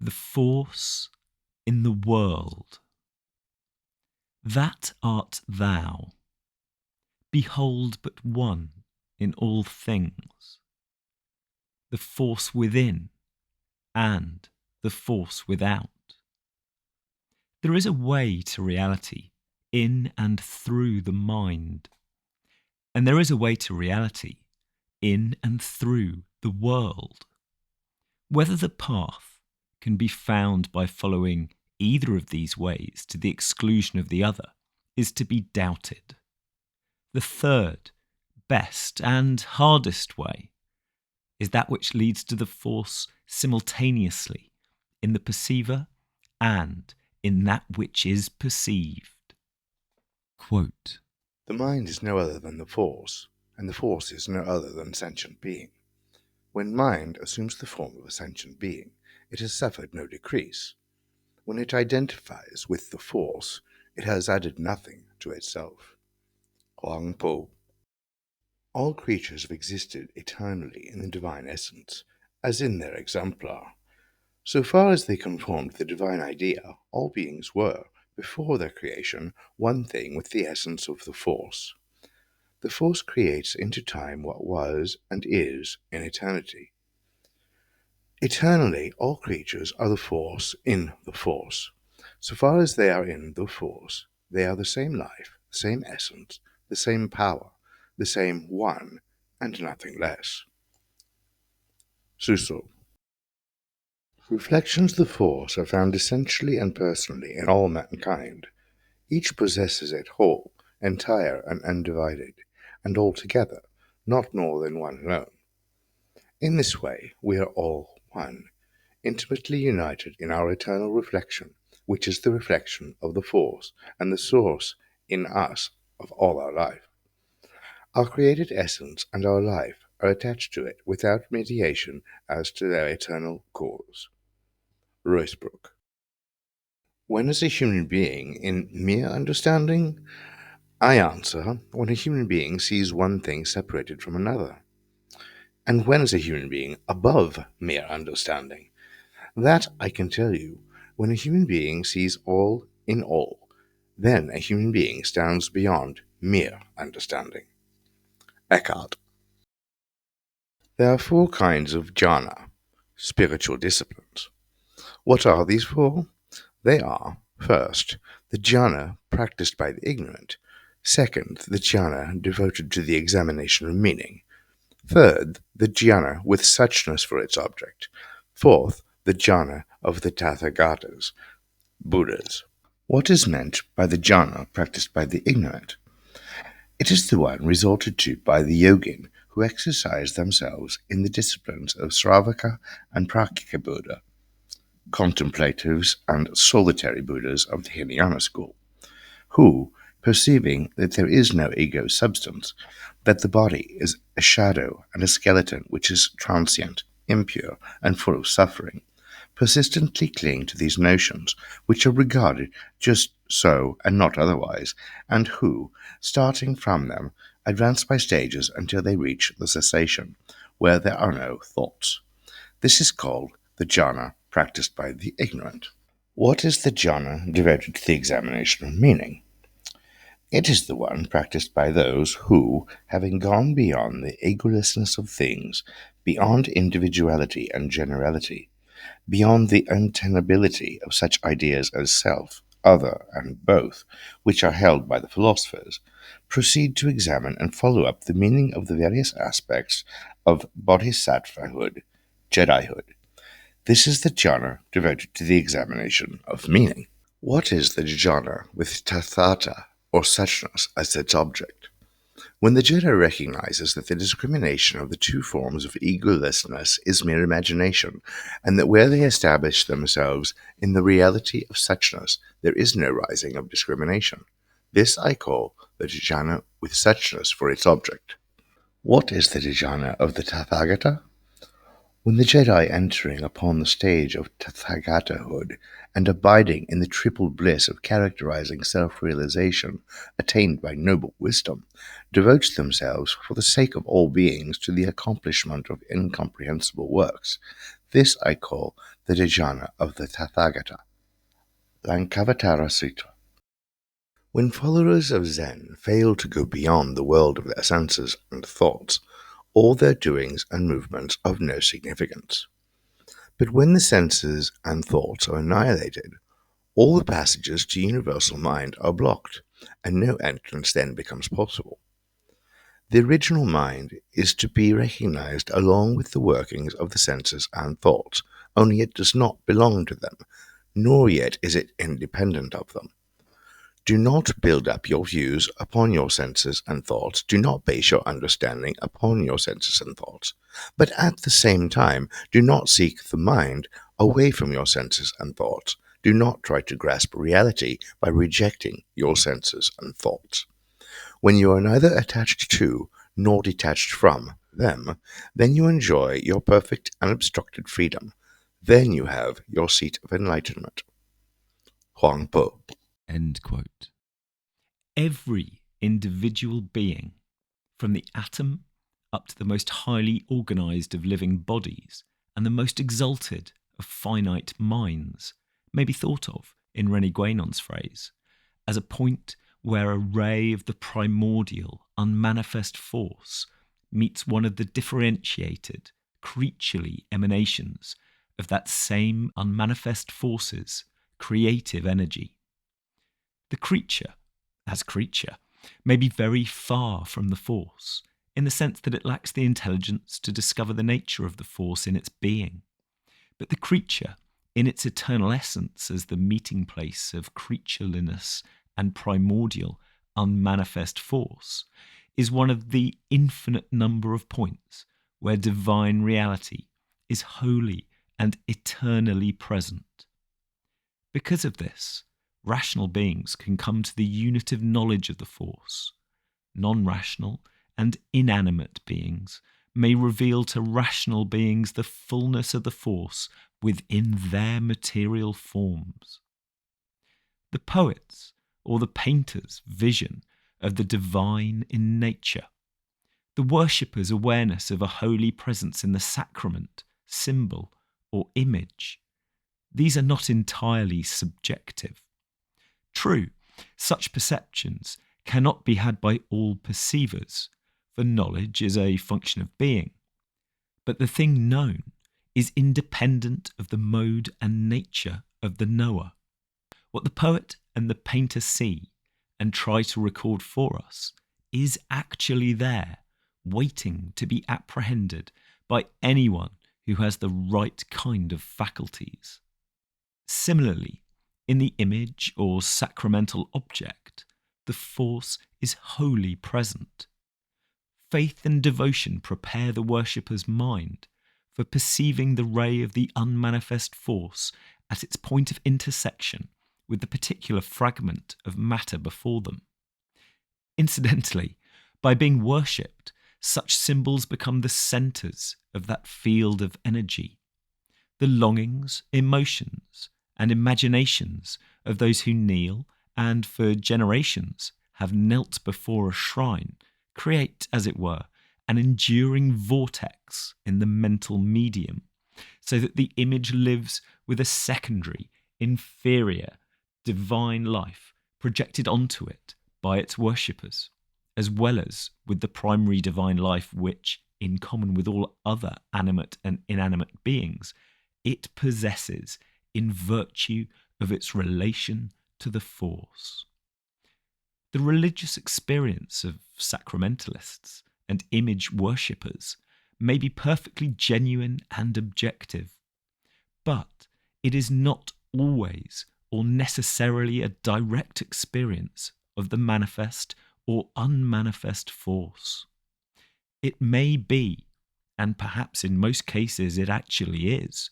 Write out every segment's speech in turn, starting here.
the force in the world. That art thou. Behold but one in all things, the force within and the force without. There is a way to reality in and through the mind, and there is a way to reality in and through the world. Whether the path can be found by following either of these ways to the exclusion of the other is to be doubted. The third, best and hardest way is that which leads to the force simultaneously in the perceiver and in that which is perceived. Quote, "The mind is no other than the force, and the force is no other than sentient being. When mind assumes the form of a sentient being, it has suffered no decrease. When it identifies with the force, it has added nothing to itself." Huang Po. All creatures have existed eternally in the divine essence, as in their exemplar. So far as they conformed to the divine idea, all beings were, before their creation, one thing with the essence of the force. The force creates into time what was and is in eternity. Eternally, all creatures are the force in the force. So far as they are in the force, they are the same life, the same essence, the same power, the same one, and nothing less. Suso. Reflections of the force are found essentially and personally in all mankind. Each possesses it whole, entire, and undivided, and altogether, not more than one alone. In this way, we are all one, intimately united in our eternal reflection, which is the reflection of the force and the source in us of all our life. Our created essence and our life are attached to it without mediation as to their eternal cause. Ruysbrook. When is a human being in mere understanding? I answer, when a human being sees one thing separated from another. And when is a human being above mere understanding? That I can tell you, when a human being sees all in all, then a human being stands beyond mere understanding. Eckhart. There are 4 kinds of jhana, spiritual disciplines. What are these 4? They are, first, the jhana practiced by the ignorant; second, the jhana devoted to the examination of meaning; third, the jhana with suchness for its object; fourth, the jhana of the Tathagatas, Buddhas. What is meant by the jhana practiced by the ignorant? It is the one resorted to by the yogin who exercise themselves in the disciplines of Sravaka and Prakyeka Buddha, contemplatives and solitary Buddhas of the Hinayana school, who, perceiving that there is no ego substance, that the body is a shadow and a skeleton which is transient, impure, and full of suffering, persistently cling to these notions, which are regarded just so and not otherwise, and who, starting from them, advance by stages until they reach the cessation, where there are no thoughts. This is called the jhana practiced by the ignorant. What is the jhana devoted to the examination of meaning? It is the one practiced by those who, having gone beyond the egolessness of things, beyond individuality and generality, beyond the untenability of such ideas as self, other, and both, which are held by the philosophers, proceed to examine and follow up the meaning of the various aspects of bodhisattvahood, Jedihood. This is the jhana devoted to the examination of meaning. What is the jhana with tathata, or suchness, as its object? When the Jedi recognizes that the discrimination of the 2 forms of egolessness is mere imagination, and that where they establish themselves in the reality of suchness, there is no rising of discrimination. This I call the jhana with suchness for its object. What is the jhana of the Tathagata? When the Jedi, entering upon the stage of Tathagatahood and abiding in the triple bliss of characterizing self-realization attained by noble wisdom, devote themselves for the sake of all beings to the accomplishment of incomprehensible works, this I call the dhyana of the Tathagata. Lankavatara Sutta. When followers of Zen fail to go beyond the world of their senses and thoughts, all their doings and movements are of no significance. But when the senses and thoughts are annihilated, all the passages to universal mind are blocked, and no entrance then becomes possible. The original mind is to be recognized along with the workings of the senses and thoughts, only it does not belong to them, nor yet is it independent of them. Do not build up your views upon your senses and thoughts. Do not base your understanding upon your senses and thoughts. But at the same time, do not seek the mind away from your senses and thoughts. Do not try to grasp reality by rejecting your senses and thoughts. When you are neither attached to nor detached from them, then you enjoy your perfect unobstructed freedom. Then you have your seat of enlightenment. Huang Po. End quote. Every individual being, from the atom up to the most highly organised of living bodies and the most exalted of finite minds, may be thought of, in René Guénon's phrase, as a point where a ray of the primordial, unmanifest force meets one of the differentiated, creaturely emanations of that same unmanifest force's creative energy. The creature, as creature, may be very far from the force, in the sense that it lacks the intelligence to discover the nature of the force in its being. But the creature, in its eternal essence as the meeting place of creatureliness and primordial, unmanifest force, is one of the infinite number of points where divine reality is wholly and eternally present. Because of this, rational beings can come to the unitive knowledge of the force. Non-rational and inanimate beings may reveal to rational beings the fullness of the force within their material forms. The poet's or the painter's vision of the divine in nature, the worshipper's awareness of a holy presence in the sacrament, symbol, or image, these are not entirely subjective. True, such perceptions cannot be had by all perceivers, for knowledge is a function of being. But the thing known is independent of the mode and nature of the knower. What the poet and the painter see and try to record for us is actually there, waiting to be apprehended by anyone who has the right kind of faculties. Similarly, in the image or sacramental object, the force is wholly present. Faith and devotion prepare the worshipper's mind for perceiving the ray of the unmanifest force at its point of intersection with the particular fragment of matter before them. Incidentally, by being worshipped, such symbols become the centres of that field of energy. The longings, emotions, and imaginations of those who kneel and for generations have knelt before a shrine create, as it were, an enduring vortex in the mental medium, so that the image lives with a secondary, inferior, divine life projected onto it by its worshippers, as well as with the primary divine life which, in common with all other animate and inanimate beings, it possesses in virtue of its relation to the force. The religious experience of sacramentalists and image worshippers may be perfectly genuine and objective, but it is not always or necessarily a direct experience of the manifest or unmanifest force. It may be, and perhaps in most cases it actually is,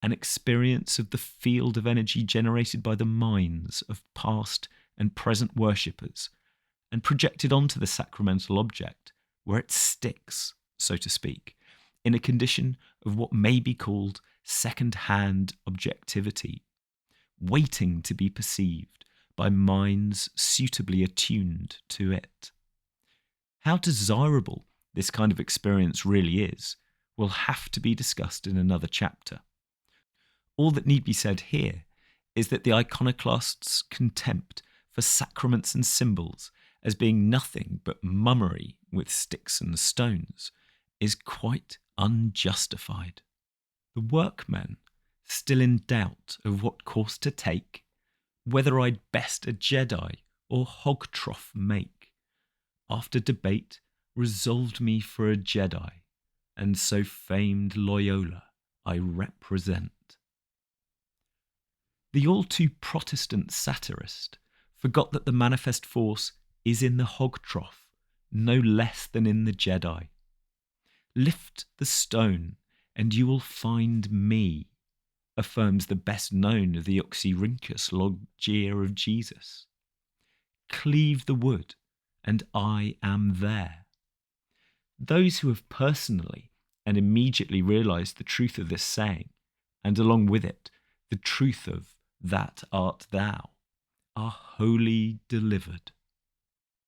an experience of the field of energy generated by the minds of past and present worshippers and projected onto the sacramental object, where it sticks, so to speak, in a condition of what may be called second-hand objectivity, waiting to be perceived by minds suitably attuned to it. How desirable this kind of experience really is will have to be discussed in another chapter. All that need be said here is that the iconoclasts' contempt for sacraments and symbols as being nothing but mummery with sticks and stones is quite unjustified. The workmen, still in doubt of what course to take, whether I'd best a Jedi or hog trough make, after debate resolved me for a Jedi, and so famed Loyola I represent. The all-too Protestant satirist forgot that the manifest force is in the hog trough, no less than in the Jedi. Lift the stone, and you will find me, affirms the best known of the Oxyrhynchus logia of Jesus. Cleave the wood, and I am there. Those who have personally and immediately realised the truth of this saying, and along with it, the truth of that art thou, are wholly delivered.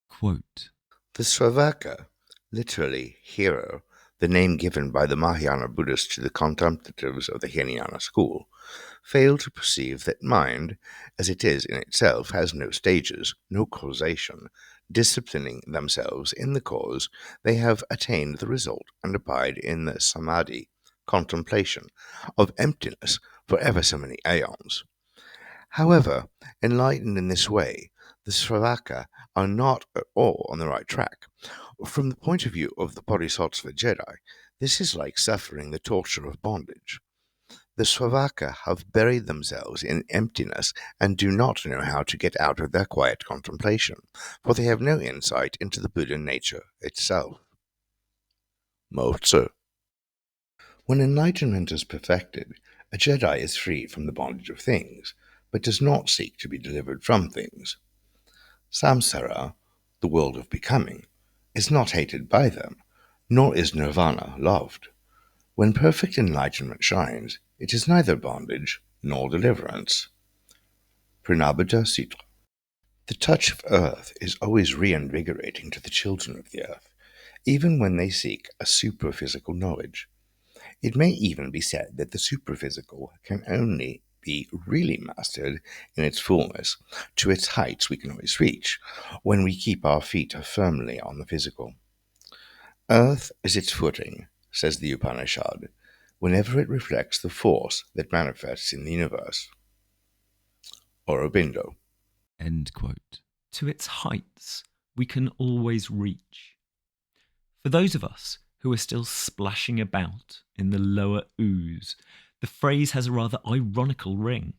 Quote, The Sravaka, literally hero, the name given by the Mahayana Buddhists to the contemplatives of the Hinayana school, fail to perceive that mind, as it is in itself, has no stages, no causation. Disciplining themselves in the cause, they have attained the result and abide in the samadhi, contemplation, of emptiness for ever so many aeons. However, enlightened in this way, the Sravaka are not at all on the right track. From the point of view of the Bodhisattva Jedi, this is like suffering the torture of bondage. The Sravaka have buried themselves in emptiness and do not know how to get out of their quiet contemplation, for they have no insight into the Buddha nature itself. Maître. When enlightenment is perfected, a Jedi is free from the bondage of things, but does not seek to be delivered from things. Samsara, the world of becoming, is not hated by them, nor is nirvana loved. When perfect enlightenment shines, it is neither bondage nor deliverance. Pranabhata Sitra. The touch of earth is always reinvigorating to the children of the earth, even when they seek a superphysical knowledge. It may even be said that the superphysical can only be really mastered in its fullness, to its heights we can always reach, when we keep our feet firmly on the physical. Earth is its footing, says the Upanishad, whenever it reflects the force that manifests in the universe. Aurobindo. End quote. To its heights we can always reach. For those of us who are still splashing about in the lower ooze, the phrase has a rather ironical ring.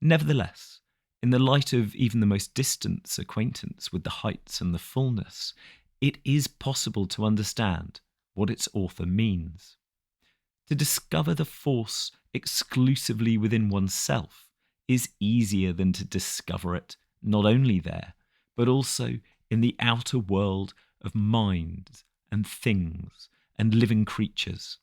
Nevertheless, in the light of even the most distant acquaintance with the heights and the fullness, it is possible to understand what its author means. To discover the force exclusively within oneself is easier than to discover it not only there, but also in the outer world of minds and things and living creatures.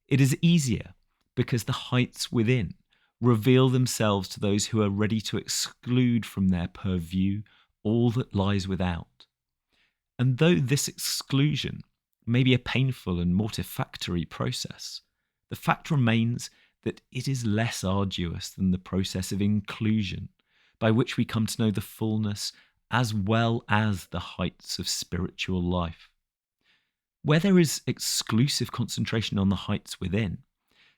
It is easier because the heights within reveal themselves to those who are ready to exclude from their purview all that lies without. And though this exclusion may be a painful and mortifactory process, the fact remains that it is less arduous than the process of inclusion, by which we come to know the fullness as well as the heights of spiritual life. Where there is exclusive concentration on the heights within,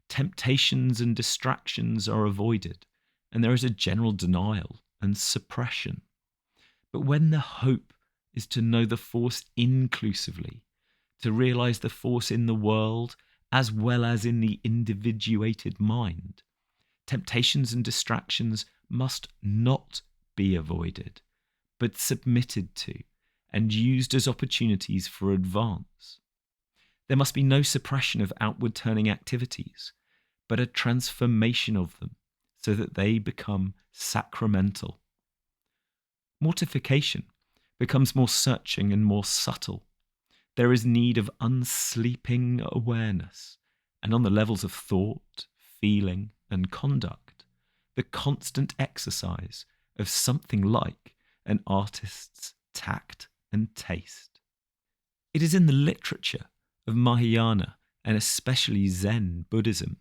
temptations and distractions are avoided, and there is a general denial and suppression. But when the hope is to know the force inclusively, to realise the force in the world as well as in the individuated mind, temptations and distractions must not be avoided, but submitted to and used as opportunities for advance. There must be no suppression of outward turning activities, but a transformation of them so that they become sacramental. Mortification becomes more searching and more subtle. there is need of unsleeping awareness, and on the levels of thought, feeling, and conduct, the constant exercise of something like an artist's tact and taste. It is in the literature of Mahayana and especially Zen Buddhism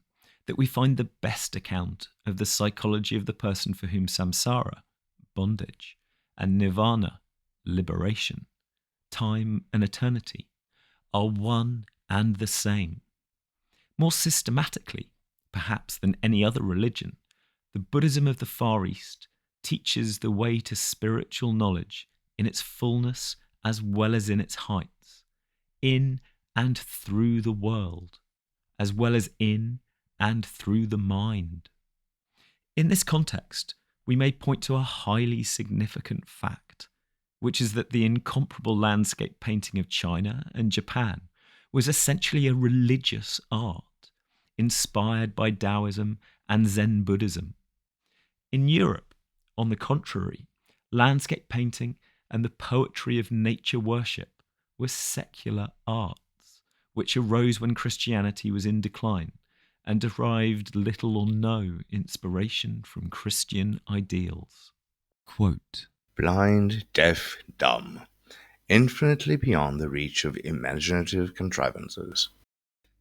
that we find the best account of the psychology of the person for whom samsara, bondage, and nirvana, liberation, time and eternity, are one and the same. More systematically, perhaps, than any other religion, the Buddhism of the Far East teaches the way to spiritual knowledge in its fullness as well as in its heights, in and through the world, as well as in and through the mind. In this context, we may point to a highly significant fact, which is that the incomparable landscape painting of China and Japan was essentially a religious art, inspired by Taoism and Zen Buddhism. In Europe, on the contrary, landscape painting and the poetry of nature worship were secular arts, which arose when Christianity was in decline and derived little or no inspiration from Christian ideals. Quote, blind, deaf, dumb, infinitely beyond the reach of imaginative contrivances.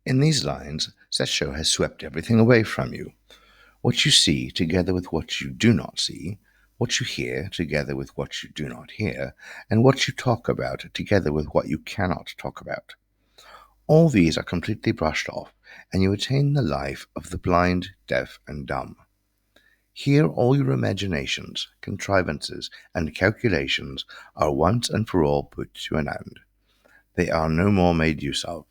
In these lines, Sessho has swept everything away from you. What you see together with what you do not see, what you hear together with what you do not hear, and what you talk about together with what you cannot talk about. All these are completely brushed off, and you attain the life of the blind, deaf, and dumb. Here all your imaginations, contrivances, and calculations are once and for all put to an end. They are no more made use of.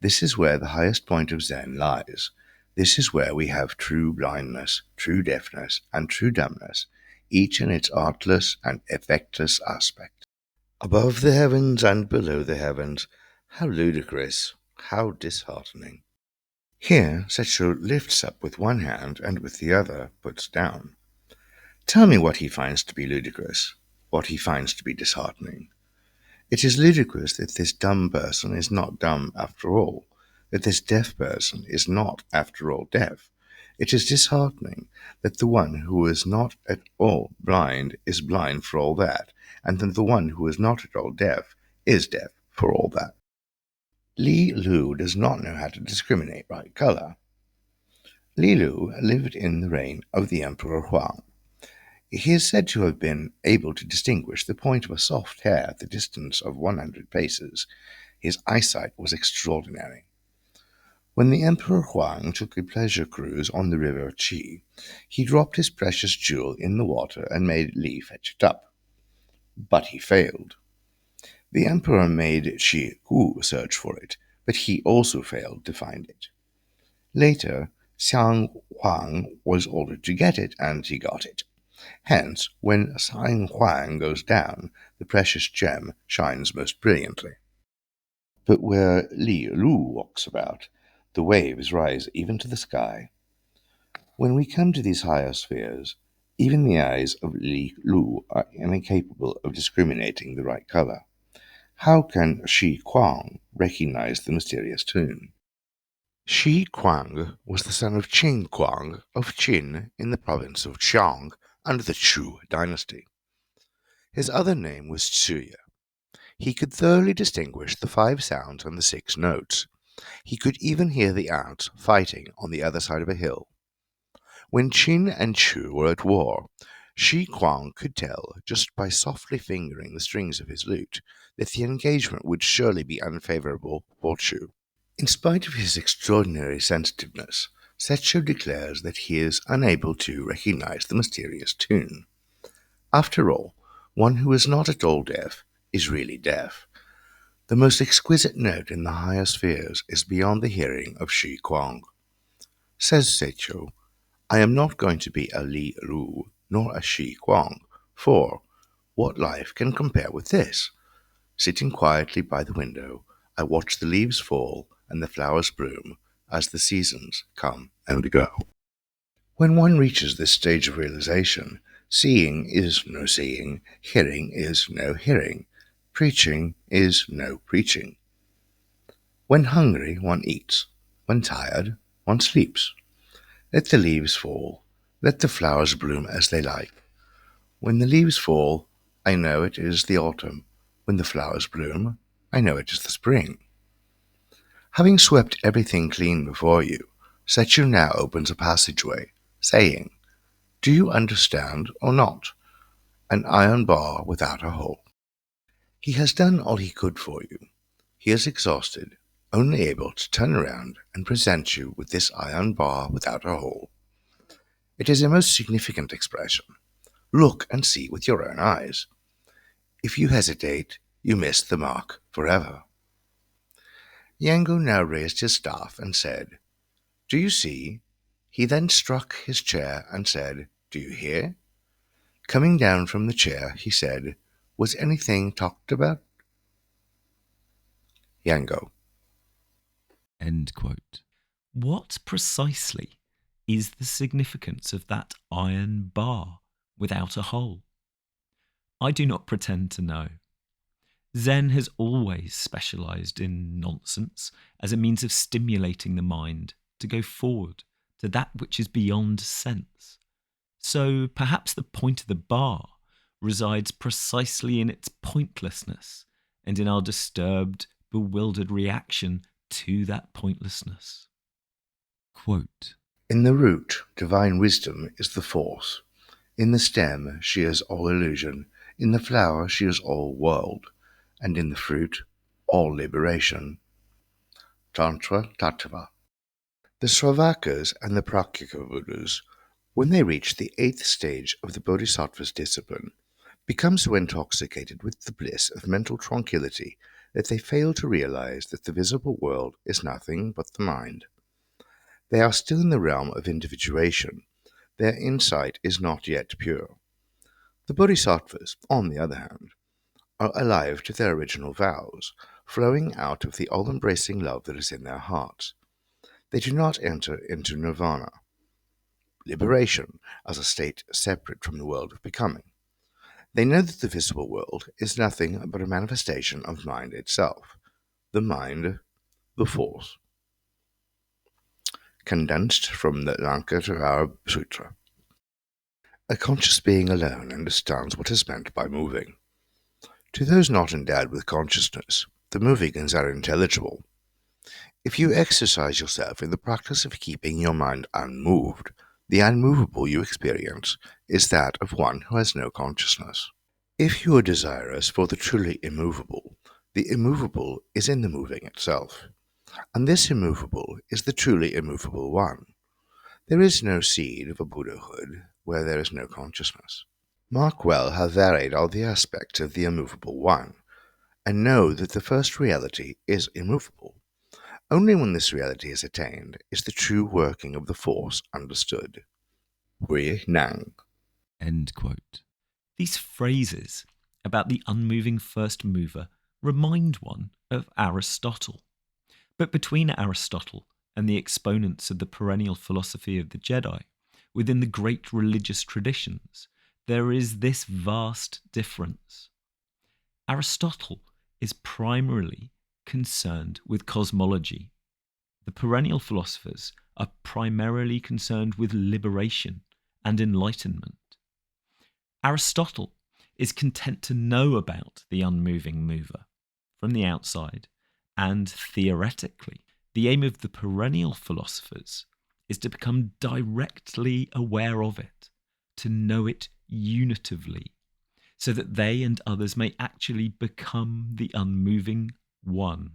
This is where the highest point of Zen lies. This is where we have true blindness, true deafness, and true dumbness, each in its artless and effectless aspect. Above the heavens and below the heavens, how ludicrous, how disheartening. Here Sessho lifts up with one hand and with the other puts down. Tell me what he finds to be ludicrous, what he finds to be disheartening. It is ludicrous that this dumb person is not dumb after all, that this deaf person is not after all deaf. It is disheartening that the one who is not at all blind is blind for all that, and that the one who is not at all deaf is deaf for all that. Li Lu does not know how to discriminate right color. Li Lu lived in the reign of the Emperor Huang. He is said to have been able to distinguish the point of a soft hair at the distance of 100 paces. His eyesight was extraordinary. When the Emperor Huang took a pleasure cruise on the river Qi, he dropped his precious jewel in the water and made Li fetch it up. But he failed. The Emperor made Qi Gu search for it, but he also failed to find it. Later, Xiang Huang was ordered to get it, and he got it. Hence, when Xiang Huang goes down, the precious gem shines most brilliantly. But where Li Lu walks about, the waves rise even to the sky. When we come to these higher spheres, even the eyes of Li Lu are incapable of discriminating the right color. How can Shi Kuang recognize the mysterious tune? Shi Kuang was the son of Qin Kuang of Qin in the province of Qiang under the Chu dynasty. His other name was Tsuya. He could thoroughly distinguish the 5 sounds and the 6 notes. He could even hear the ants fighting on the other side of a hill. When Qin and Chu were at war, Shi Kuang could tell, just by softly fingering the strings of his lute, that the engagement would surely be unfavorable for Chu. In spite of his extraordinary sensitiveness, Sessho declares that he is unable to recognize the mysterious tune. After all, one who is not at all deaf is really deaf. The most exquisite note in the higher spheres is beyond the hearing of Shi Kuang. Says Sessho, I am not going to be a Li Lu nor a Shi Kuang, for what life can compare with this? Sitting quietly by the window, I watch the leaves fall and the flowers bloom as the seasons come and go. When one reaches this stage of realization, seeing is no seeing, hearing is no hearing. Preaching is no preaching. When hungry, one eats. When tired, one sleeps. Let the leaves fall. Let the flowers bloom as they like. When the leaves fall, I know it is the autumn. When the flowers bloom, I know it is the spring. Having swept everything clean before you, Sechu now opens a passageway, saying, "Do you understand or not? An iron bar without a hole." He has done all he could for you. He is exhausted, only able to turn around and present you with this iron bar without a hole. It is a most significant expression. Look and see with your own eyes. If you hesitate, you miss the mark forever. Yango now raised his staff and said, "Do you see?" He then struck his chair and said, "Do you hear?" Coming down from the chair, he said, "Was anything talked about?" Yango. End quote. What precisely is the significance of that iron bar without a hole? I do not pretend to know. Zen has always specialized in nonsense as a means of stimulating the mind to go forward to that which is beyond sense. So perhaps the point of the bar resides precisely in its pointlessness and in our disturbed, bewildered reaction to that pointlessness. Quote, "In the root, divine wisdom is the force. In the stem, she is all illusion. In the flower, she is all world. And in the fruit, all liberation." Tantra Tattva. The Sravakas and the Prakyeka Buddhas, when they reach the 8th stage of the Bodhisattva's discipline, become so intoxicated with the bliss of mental tranquility that they fail to realize that the visible world is nothing but the mind. They are still in the realm of individuation. Their insight is not yet pure. The Bodhisattvas, on the other hand, are alive to their original vows, flowing out of the all-embracing love that is in their hearts. They do not enter into nirvana, liberation, as a state separate from the world of becoming. They know that the visible world is nothing but a manifestation of mind itself, the mind, the force. Condensed from the Lankatara Sutra. A conscious being alone understands what is meant by moving. To those not endowed with consciousness, the movings are intelligible. If you exercise yourself in the practice of keeping your mind unmoved, the unmovable you experience is that of one who has no consciousness. If you are desirous for the truly immovable, the immovable is in the moving itself, and this immovable is the truly immovable one. There is no seed of a Buddhahood where there is no consciousness. Mark well how varied are the aspects of the immovable one, and know that the first reality is immovable. Only when this reality is attained is the true working of the force understood. Hui Nang. end quote. These phrases about the unmoving first mover remind one of Aristotle. But between Aristotle and the exponents of the perennial philosophy of the Jedi, within the great religious traditions, there is this vast difference. Aristotle is primarily concerned with cosmology. The perennial philosophers are primarily concerned with liberation and enlightenment. Aristotle is content to know about the unmoving mover from the outside, and theoretically, the aim of the perennial philosophers is to become directly aware of it, to know it unitively, so that they and others may actually become the unmoving one.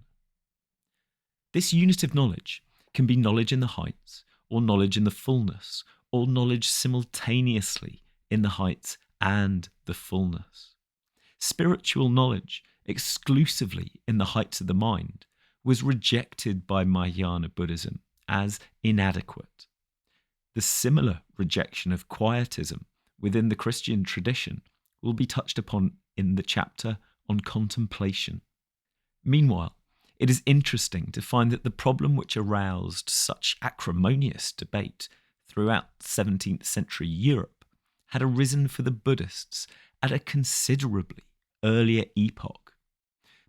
This unitive knowledge can be knowledge in the heights, or knowledge in the fullness, or knowledge simultaneously in the heights and the fullness. Spiritual knowledge exclusively in the heights of the mind was rejected by Mahayana Buddhism as inadequate. The similar rejection of quietism within the Christian tradition will be touched upon in the chapter on contemplation. Meanwhile, it is interesting to find that the problem which aroused such acrimonious debate throughout 17th century Europe had arisen for the Buddhists at a considerably earlier epoch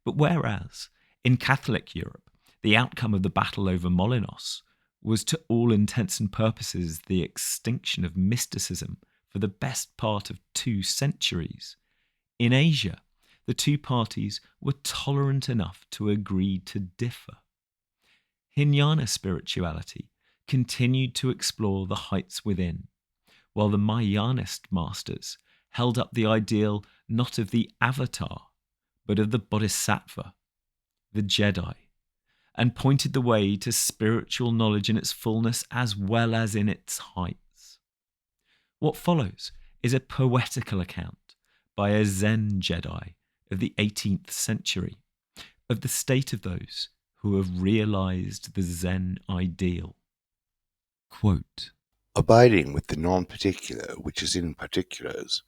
But whereas in Catholic Europe, the outcome of the battle over Molinos was to all intents and purposes the extinction of mysticism for the best part of 2 centuries, in Asia, the two parties were tolerant enough to agree to differ. Jnana spirituality continued to explore the heights within, while the Mahayanist masters held up the ideal not of the avatar, but of the bodhisattva, the Jedi, and pointed the way to spiritual knowledge in its fullness as well as in its heights. What follows is a poetical account by a Zen Jedi of the 18th century of the state of those who have realized the Zen ideal. Quote, Abiding with the non-particular which is in particulars,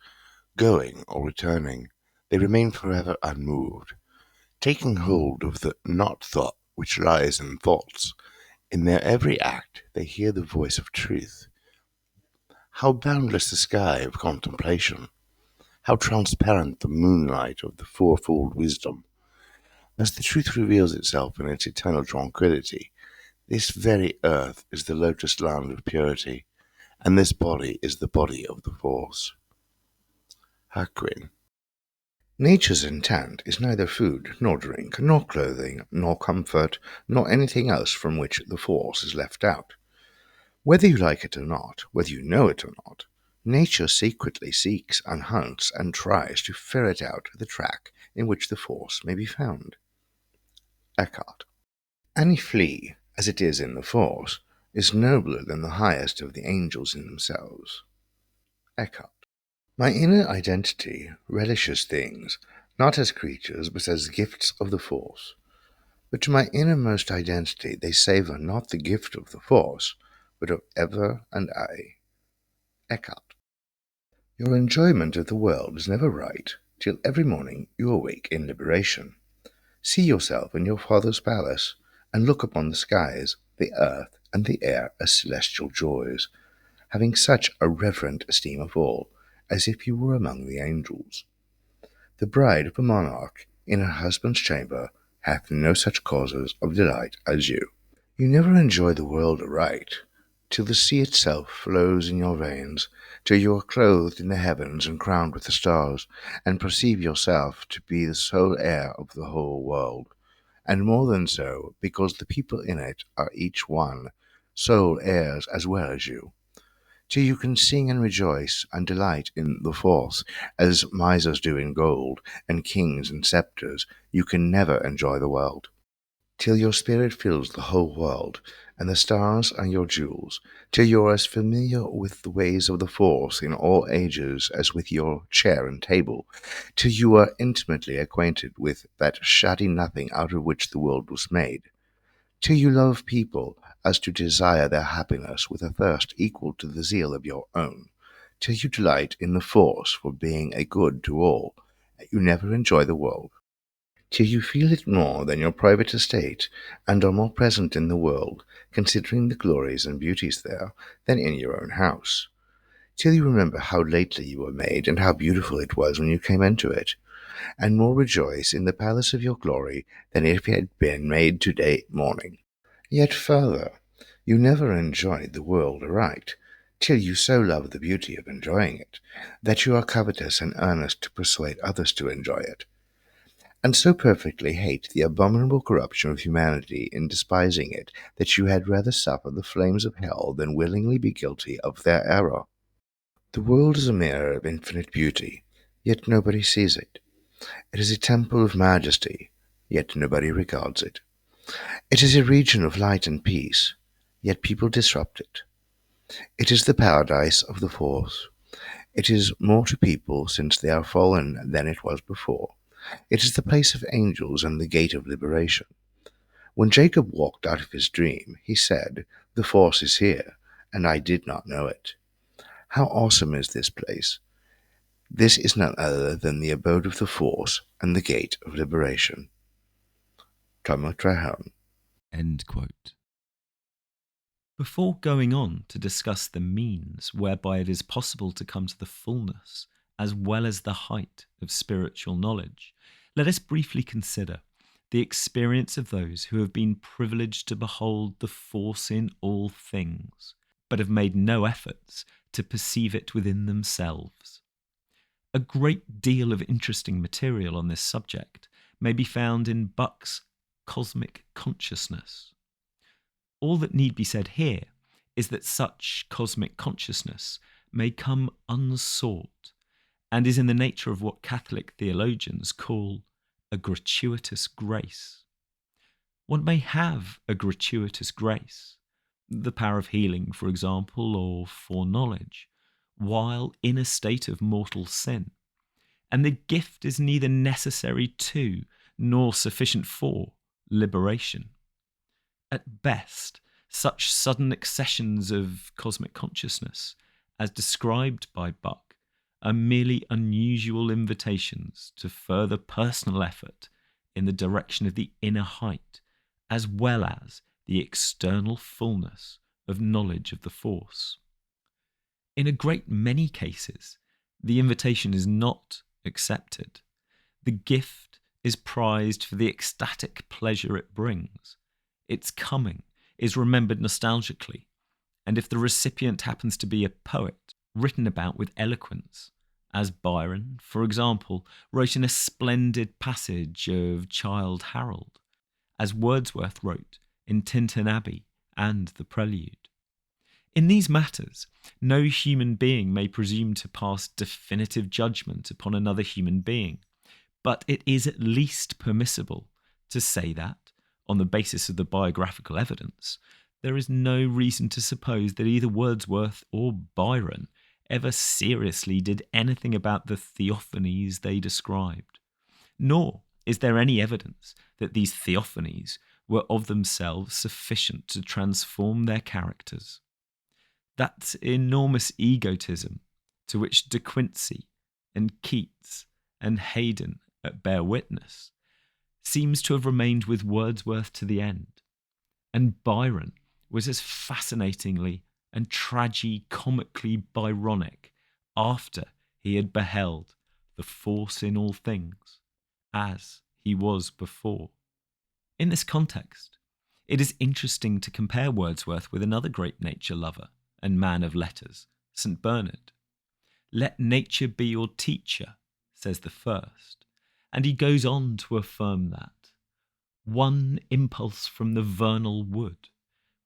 going or returning, they remain forever unmoved. Taking hold of the not-thought which lies in thoughts, in their every act they hear the voice of truth. How boundless the sky of contemplation! How transparent the moonlight of the fourfold wisdom! As the truth reveals itself in its eternal tranquillity, this very earth is the lotus land of purity, and this body is the body of the force. Hakuin. Nature's intent is neither food, nor drink, nor clothing, nor comfort, nor anything else from which the force is left out. Whether you like it or not, whether you know it or not, nature secretly seeks and hunts and tries to ferret out the track in which the force may be found. Eckhart. Any flea, as it is in the force, is nobler than the highest of the angels in themselves. Eckhart. My inner identity relishes things, not as creatures, but as gifts of the force. But to my innermost identity they savour not the gift of the force, but of ever and aye. Eckhart. Your enjoyment of the world is never right till every morning you awake in liberation. See yourself in your Father's palace, and look upon the skies, the earth, and the air as celestial joys, having such a reverent esteem of all, as if you were among the angels. The bride of a monarch in her husband's chamber hath no such causes of delight as you. You never enjoy the world aright, till the sea itself flows in your veins, till you are clothed in the heavens and crowned with the stars, and perceive yourself to be the sole heir of the whole world, and more than so, because the people in it are each one sole heirs as well as you, till you can sing and rejoice and delight in the force, as misers do in gold, and kings in sceptres, you can never enjoy the world. Till your spirit fills the whole world, and the stars are your jewels, till you are as familiar with the ways of the force in all ages as with your chair and table, till you are intimately acquainted with that shoddy nothing out of which the world was made, till you love people as to desire their happiness with a thirst equal to the zeal of your own, till you delight in the force for being a good to all, you never enjoy the world. Till you feel it more than your private estate, and are more present in the world, considering the glories and beauties there, than in your own house. Till you remember how lately you were made, and how beautiful it was when you came into it, and more rejoice in the palace of your glory than if it had been made to-day morning. Yet further, you never enjoyed the world aright, till you so love the beauty of enjoying it, that you are covetous and earnest to persuade others to enjoy it, and so perfectly hate the abominable corruption of humanity in despising it, that you had rather suffer the flames of hell than willingly be guilty of their error. The world is a mirror of infinite beauty, yet nobody sees it. It is a temple of majesty, yet nobody regards it. It is a region of light and peace, yet people disrupt it. It is the paradise of the force. It is more to people since they are fallen than it was before. It is the place of angels and the gate of liberation. When Jacob walked out of his dream, he said, "The force is here, and I did not know it." How awesome is this place! This is none other than the abode of the force and the gate of liberation. Thomas Traherne. End quote. Before going on to discuss the means whereby it is possible to come to the fullness as well as the height of spiritual knowledge, Let us briefly consider the experience of those who have been privileged to behold the force in all things, but have made no efforts to perceive it within themselves. A great deal of interesting material on this subject may be found in Buck's Cosmic Consciousness. All that need be said here is that such cosmic consciousness may come unsought and is in the nature of what Catholic theologians call a gratuitous grace. One may have a gratuitous grace, the power of healing, for example, or foreknowledge, while in a state of mortal sin, and the gift is neither necessary to nor sufficient for liberation. At best, such sudden accessions of cosmic consciousness, as described by Buck, are merely unusual invitations to further personal effort in the direction of the inner height, as well as the external fullness of knowledge of the force. In a great many cases, the invitation is not accepted. The gift is prized for the ecstatic pleasure it brings. Its coming is remembered nostalgically, and if the recipient happens to be a poet, written about with eloquence, as Byron, for example, wrote in a splendid passage of Childe Harold, as Wordsworth wrote in Tintern Abbey and the Prelude. In these matters, no human being may presume to pass definitive judgment upon another human being, but it is at least permissible to say that, on the basis of the biographical evidence, there is no reason to suppose that either Wordsworth or Byron ever seriously did anything about the theophanies they described. Nor is there any evidence that these theophanies were of themselves sufficient to transform their characters. That enormous egotism to which De Quincey and Keats and Haydn bear witness seems to have remained with Wordsworth to the end, and Byron was as fascinatingly and tragi-comically Byronic after he had beheld the force in all things as he was before. In this context, it is interesting to compare Wordsworth with another great nature lover and man of letters, St. Bernard. Let nature be your teacher, says the first, and he goes on to affirm that one impulse from the vernal wood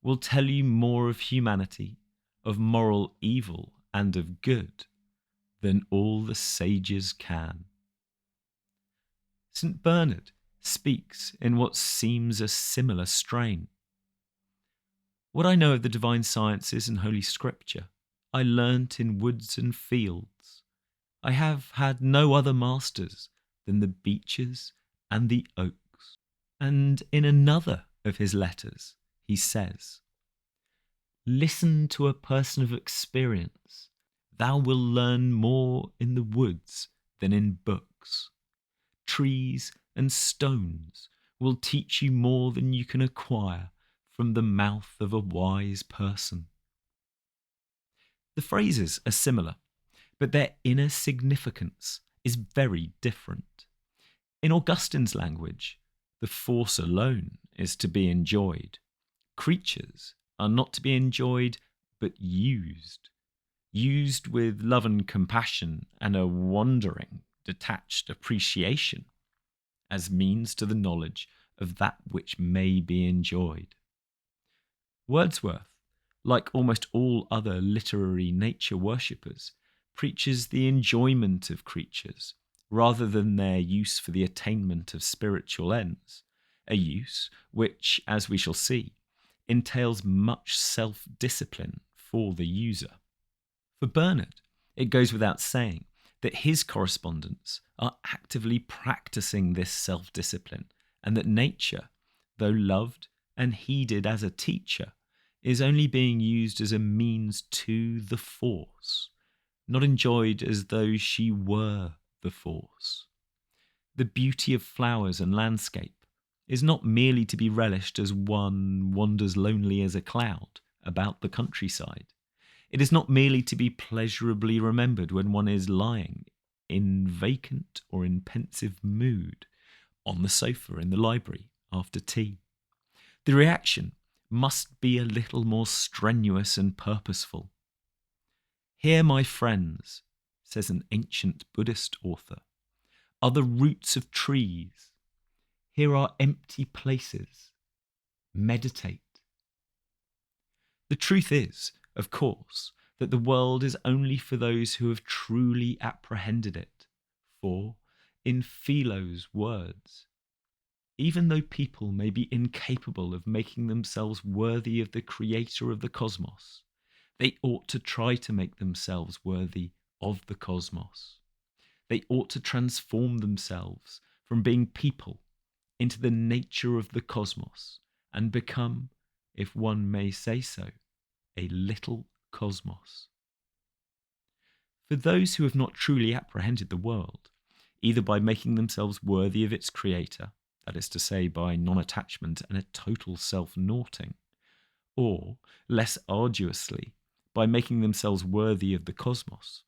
will tell you more of humanity, of moral evil and of good, than all the sages can. St. Bernard speaks in what seems a similar strain. What I know of the divine sciences and Holy Scripture, I learnt in woods and fields. I have had no other masters than the beeches and the oaks. And in another of his letters, he says, listen to a person of experience. Thou wilt learn more in the woods than in books. Trees and stones will teach you more than you can acquire from the mouth of a wise person. The phrases are similar, but their inner significance is very different. In Augustine's language, the force alone is to be enjoyed. Creatures are not to be enjoyed, but used. Used with love and compassion and a wondering, detached appreciation as means to the knowledge of that which may be enjoyed. Wordsworth, like almost all other literary nature worshippers, preaches the enjoyment of creatures rather than their use for the attainment of spiritual ends, a use which, as we shall see, entails much self-discipline for the user. For Bernard, it goes without saying that his correspondents are actively practicing this self-discipline, and that nature, though loved and heeded as a teacher, is only being used as a means to the force, not enjoyed as though she were the force. The beauty of flowers and landscape is not merely to be relished as one wanders lonely as a cloud about the countryside. It is not merely to be pleasurably remembered when one is lying in vacant or in pensive mood, on the sofa in the library after tea. The reaction must be a little more strenuous and purposeful. Here, my friends, says an ancient Buddhist author, are the roots of trees. Here are empty places. Meditate. The truth is, of course, that the world is only for those who have truly apprehended it. For, in Philo's words, even though people may be incapable of making themselves worthy of the creator of the cosmos, they ought to try to make themselves worthy of the cosmos. They ought to transform themselves from being people into the nature of the cosmos and become, if one may say so, a little cosmos. For those who have not truly apprehended the world, either by making themselves worthy of its creator, that is to say, by non-attachment and a total self-naughting, or, less arduously, by making themselves worthy of the cosmos,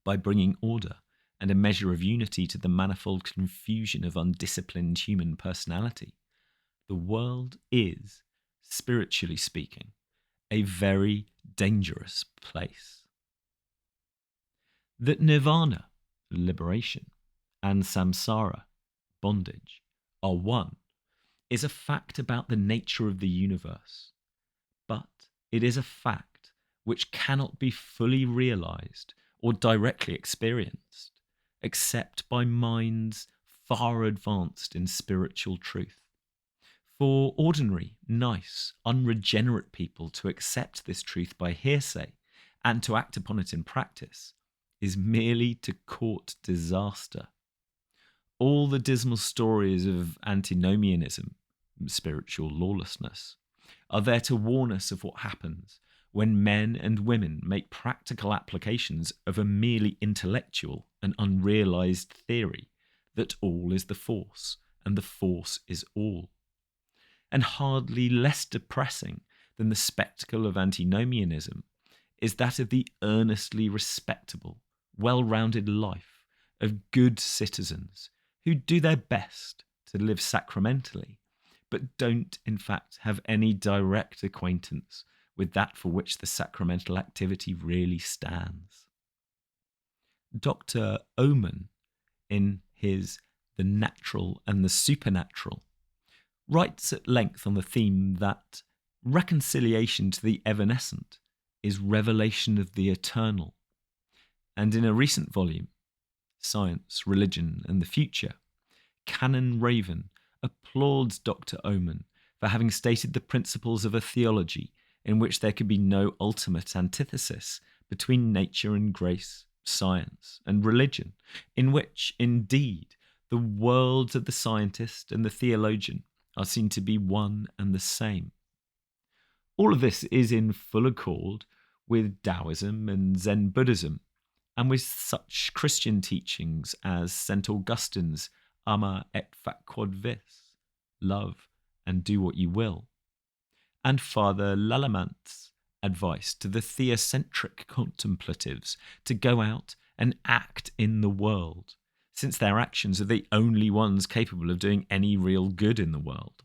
by bringing order and a measure of unity to the manifold confusion of undisciplined human personality, the world is, spiritually speaking, a very dangerous place. That nirvana, liberation, and samsara, bondage, are one, is a fact about the nature of the universe, but it is a fact which cannot be fully realized or directly experienced except by minds far advanced in spiritual truth. For ordinary, nice, unregenerate people to accept this truth by hearsay and to act upon it in practice is merely to court disaster. All the dismal stories of antinomianism, spiritual lawlessness, are there to warn us of what happens when men and women make practical applications of a merely intellectual and unrealized theory that all is the force and the force is all. And hardly less depressing than the spectacle of antinomianism is that of the earnestly respectable, well-rounded life of good citizens who do their best to live sacramentally, but don't in fact have any direct acquaintance with that for which the sacramental activity really stands. Dr. Oman, in his The Natural and the Supernatural, writes at length on the theme that reconciliation to the evanescent is revelation of the eternal. And in a recent volume, Science, Religion and the Future, Canon Raven applauds Dr. Oman for having stated the principles of a theology in which there could be no ultimate antithesis between nature and grace, science and religion, in which, indeed, the worlds of the scientist and the theologian are seen to be one and the same. All of this is in full accord with Taoism and Zen Buddhism, and with such Christian teachings as St. Augustine's Ama et fac quod vis, love and do what you will, and Father Lallamante's advice to the theocentric contemplatives to go out and act in the world, since their actions are the only ones capable of doing any real good in the world.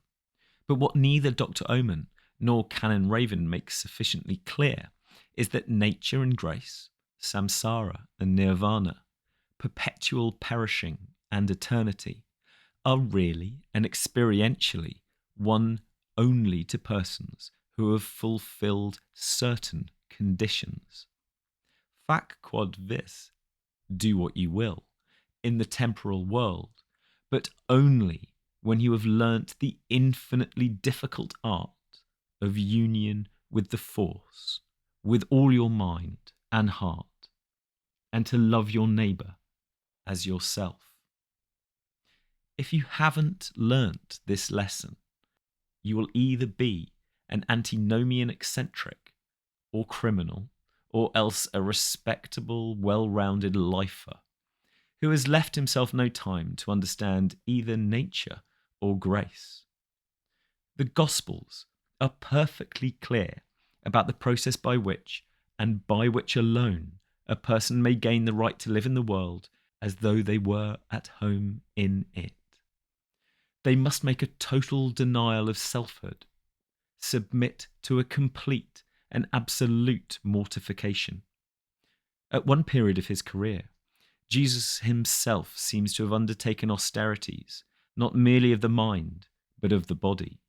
But what neither Dr. Oman nor Canon Raven makes sufficiently clear is that nature and grace, samsara and nirvana, perpetual perishing and eternity, are really and experientially one only to persons who have fulfilled certain conditions. Fac quod vis, do what you will, in the temporal world, but only when you have learnt the infinitely difficult art of union with the force, with all your mind and heart, and to love your neighbour as yourself. If you haven't learnt this lesson, you will either be an antinomian eccentric or criminal, or else a respectable, well-rounded lifer who has left himself no time to understand either nature or grace. The Gospels are perfectly clear about the process by which, and by which alone, a person may gain the right to live in the world as though they were at home in it. They must make a total denial of selfhood, submit to a complete and absolute mortification. At one period of his career, Jesus himself seems to have undertaken austerities, not merely of the mind, but of the body.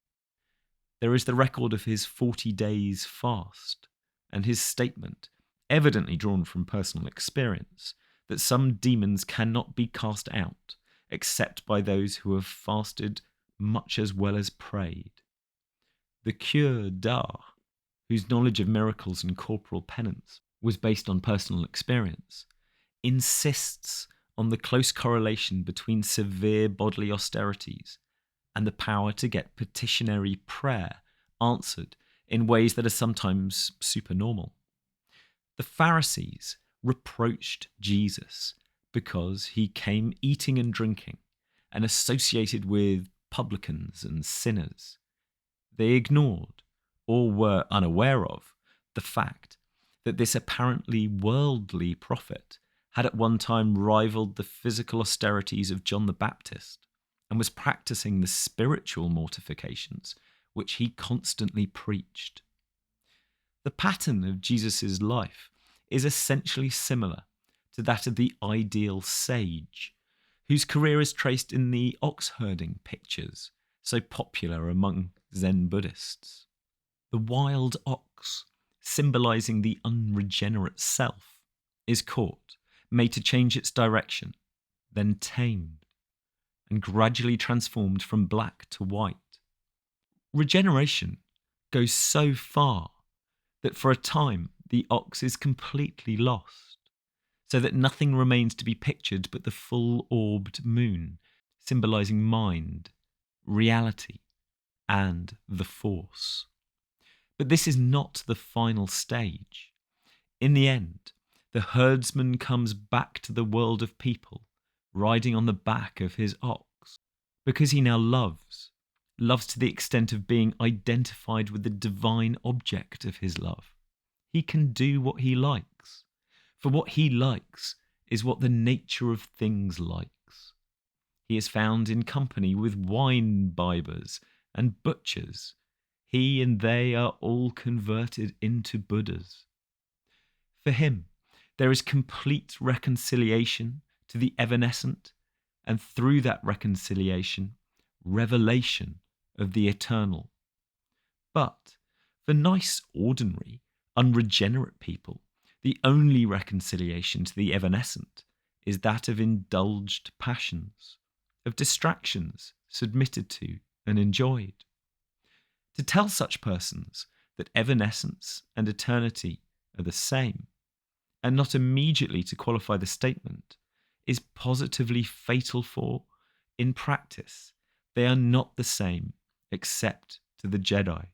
There is the record of his 40 days fast, and his statement, evidently drawn from personal experience, that some demons cannot be cast out except by those who have fasted much as well as prayed. The Cure d'Ars, whose knowledge of miracles and corporal penance was based on personal experience, insists on the close correlation between severe bodily austerities and the power to get petitionary prayer answered in ways that are sometimes supernormal. The Pharisees reproached Jesus because he came eating and drinking and associated with publicans and sinners. They ignored, or were unaware of, the fact that this apparently worldly prophet had at one time rivaled the physical austerities of John the Baptist and was practicing the spiritual mortifications which he constantly preached. The pattern of Jesus' life is essentially similar to that of the ideal sage, whose career is traced in the ox herding pictures so popular among Zen Buddhists. The wild ox, symbolizing the unregenerate self, is caught, made to change its direction, then tamed, and gradually transformed from black to white. Regeneration goes so far that for a time the ox is completely lost, so that nothing remains to be pictured but the full-orbed moon, symbolizing mind, reality, and the force. But this is not the final stage. In the end, the herdsman comes back to the world of people, riding on the back of his ox, because he now loves to the extent of being identified with the divine object of his love. He can do what he likes, for what he likes is what the nature of things likes. He is found in company with wine-bibbers and butchers. He and they are all converted into Buddhas. For him, there is complete reconciliation to the evanescent, and through that reconciliation, revelation of the eternal. But for nice, ordinary, unregenerate people, the only reconciliation to the evanescent is that of indulged passions, of distractions submitted to and enjoyed. To tell such persons that evanescence and eternity are the same, and not immediately to qualify the statement, is positively fatal, for, in practice, they are not the same except to the Jedi.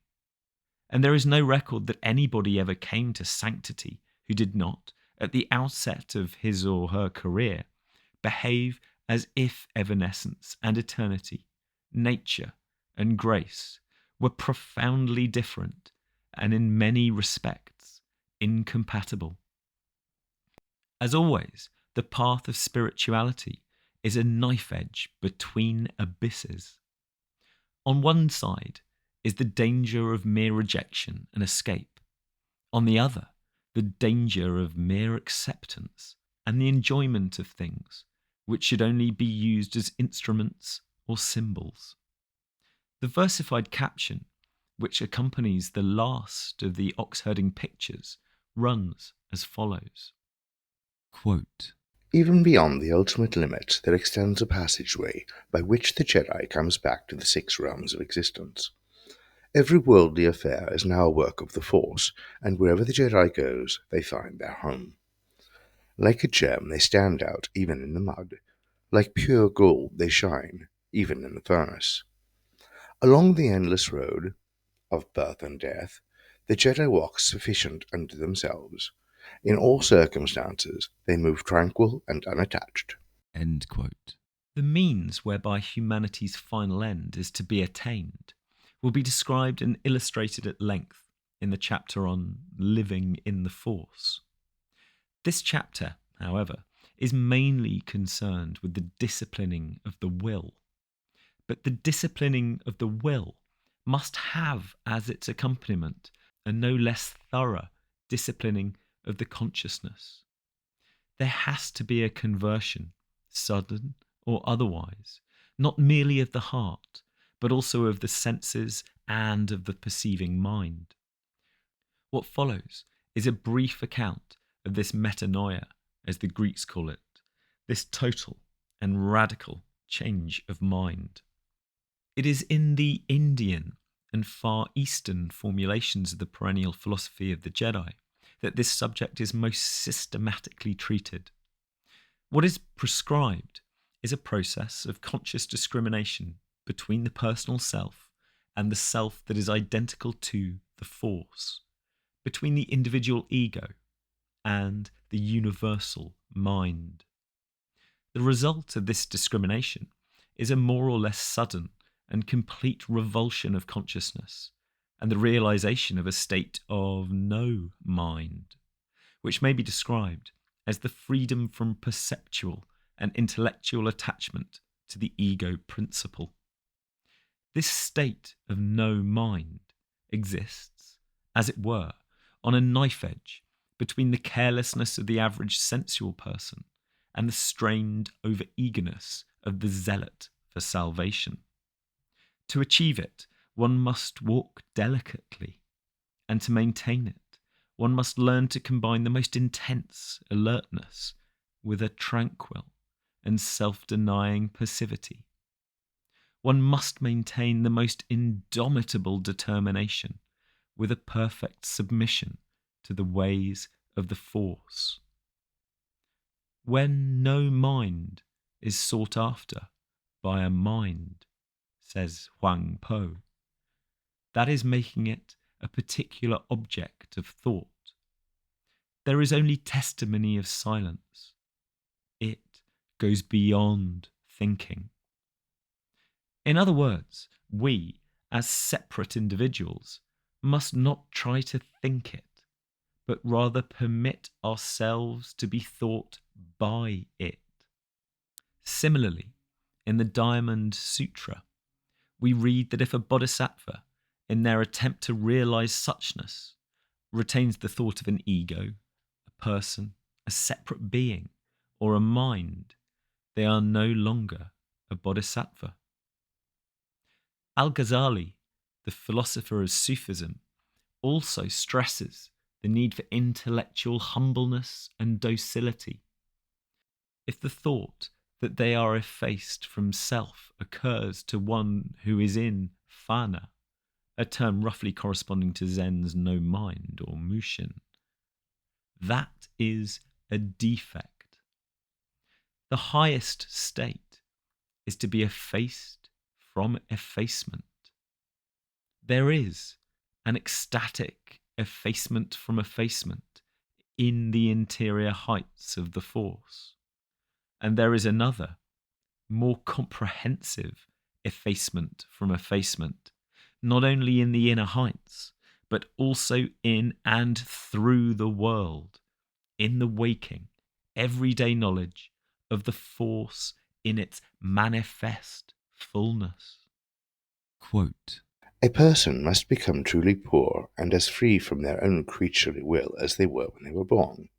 And there is no record that anybody ever came to sanctity who did not, at the outset of his or her career, behave as if evanescence and eternity, nature and grace were profoundly different and in many respects incompatible. As always, the path of spirituality is a knife edge between abysses. On one side is the danger of mere rejection and escape. On the other, the danger of mere acceptance and the enjoyment of things which should only be used as instruments or symbols. The versified caption, which accompanies the last of the ox-herding pictures, runs as follows. Quote, Even beyond the ultimate limit, there extends a passageway by which the Jedi comes back to the 6 realms of existence. Every worldly affair is now a work of the Force, and wherever the Jedi goes, they find their home. Like a gem, they stand out even in the mud. Like pure gold, they shine even in the furnace. Along the endless road of birth and death, the Jedi walk sufficient unto themselves. In all circumstances, they move tranquil and unattached. End quote. The means whereby humanity's final end is to be attained will be described and illustrated at length in the chapter on living in the Force. This chapter, however, is mainly concerned with the disciplining of the will. But the disciplining of the will must have as its accompaniment a no less thorough disciplining of the consciousness. There has to be a conversion, sudden or otherwise, not merely of the heart, but also of the senses and of the perceiving mind. What follows is a brief account of this metanoia, as the Greeks call it, this total and radical change of mind. It is in the Indian and Far Eastern formulations of the perennial philosophy of the Jedi that this subject is most systematically treated. What is prescribed is a process of conscious discrimination between the personal self and the self that is identical to the Force, between the individual ego and the universal mind. The result of this discrimination is a more or less sudden and complete revulsion of consciousness and the realization of a state of no mind, which may be described as the freedom from perceptual and intellectual attachment to the ego principle. This state of no mind exists, as it were, on a knife edge between the carelessness of the average sensual person and the strained over-eagerness of the zealot for salvation. To achieve it, one must walk delicately, and to maintain it, one must learn to combine the most intense alertness with a tranquil and self-denying passivity. One must maintain the most indomitable determination with a perfect submission to the ways of the Force. When no mind is sought after by a mind, says Huang Po, that is making it a particular object of thought. There is only testimony of silence. It goes beyond thinking. In other words, we, as separate individuals, must not try to think it, but rather permit ourselves to be thought by it. Similarly, in the Diamond Sutra, we read that if a bodhisattva, in their attempt to realize suchness, retains the thought of an ego, a person, a separate being, or a mind, they are no longer a bodhisattva. Al-Ghazali, the philosopher of Sufism, also stresses the need for intellectual humbleness and docility. If the thought that they are effaced from self occurs to one who is in fana, a term roughly corresponding to Zen's no mind or mushin, that is a defect. The highest state is to be effaced from effacement. There is an ecstatic effacement from effacement in the interior heights of the Force, and there is another, more comprehensive effacement from effacement, not only in the inner heights, but also in and through the world, in the waking, everyday knowledge of the Force in its manifest fullness. Quote, A person must become truly poor and as free from their own creaturely will as they were when they were born.